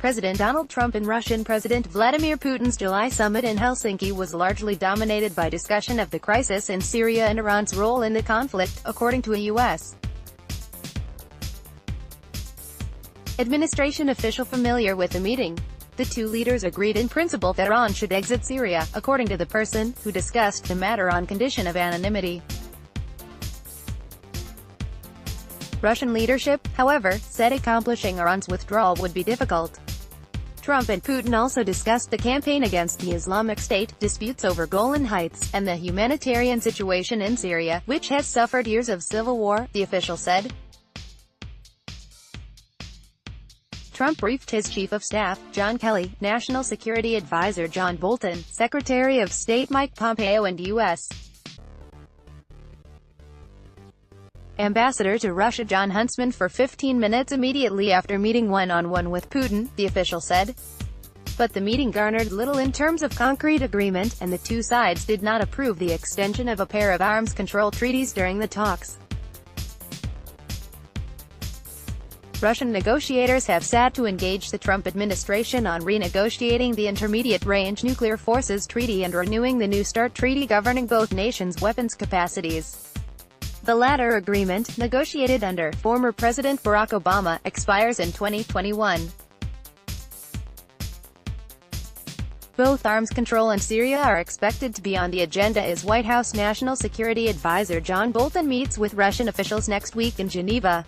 President Donald Trump and Russian President Vladimir Putin's July summit in Helsinki was largely dominated by discussion of the crisis in Syria and Iran's role in the conflict, according to a U.S. administration official familiar with the meeting. The two leaders agreed in principle that Iran should exit Syria, according to the person, who discussed the matter on condition of anonymity. Russian leadership, however, said accomplishing Iran's withdrawal would be difficult. Trump and Putin also discussed the campaign against the Islamic State, disputes over Golan Heights, and the humanitarian situation in Syria, which has suffered years of civil war, the official said. Trump briefed his Chief of Staff, John Kelly, National Security Advisor John Bolton, Secretary of State Mike Pompeo and U.S. Ambassador to Russia John Huntsman for 15 minutes immediately after meeting one-on-one with Putin, the official said. But the meeting garnered little in terms of concrete agreement, and the two sides did not approve the extension of a pair of arms control treaties during the talks. Russian negotiators have sought to engage the Trump administration on renegotiating the Intermediate-Range Nuclear Forces Treaty and renewing the New START treaty governing both nations' weapons capacities. The latter agreement, negotiated under former President Barack Obama, expires in 2021. Both arms control and Syria are expected to be on the agenda as White House National Security Advisor John Bolton meets with Russian officials next week in Geneva.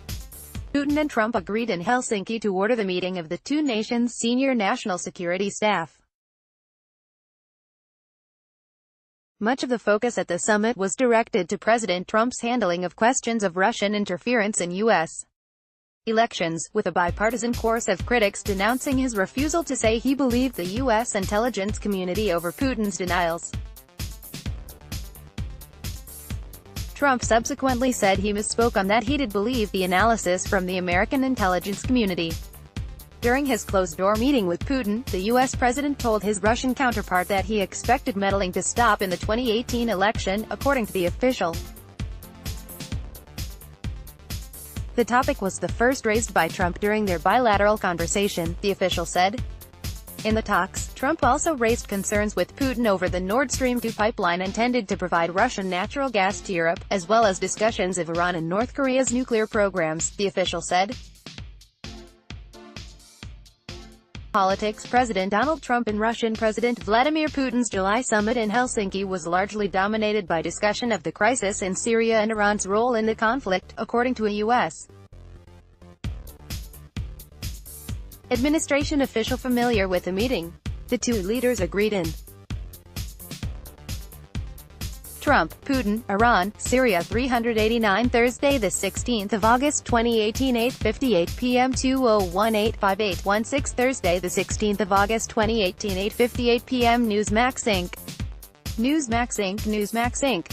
Putin and Trump agreed in Helsinki to order the meeting of the two nations' senior national security staff. Much of the focus at the summit was directed to President Trump's handling of questions of Russian interference in U.S. elections, with a bipartisan chorus of critics denouncing his refusal to say he believed the U.S. intelligence community over Putin's denials. Trump subsequently said he misspoke on that he did believe the analysis from the American intelligence community. During his closed-door meeting with Putin, the U.S. president told his Russian counterpart that he expected meddling to stop in the 2018 election, according to the official. The topic was the first raised by Trump during their bilateral conversation, the official said. In the talks, Trump also raised concerns with Putin over the Nord Stream 2 pipeline intended to provide Russian natural gas to Europe, as well as discussions of Iran and North Korea's nuclear programs, the official said. Politics. President Donald Trump and Russian President Vladimir Putin's July summit in Helsinki was largely dominated by discussion of the crisis in Syria and Iran's role in the conflict, according to a U.S. administration official familiar with the meeting. The two leaders agreed in Trump, Putin, Iran, Syria 389 Thursday 16 August 2018 8:58 p.m. 20185816 Thursday 16 August 2018 8:58 p.m. Newsmax Inc. Newsmax Inc.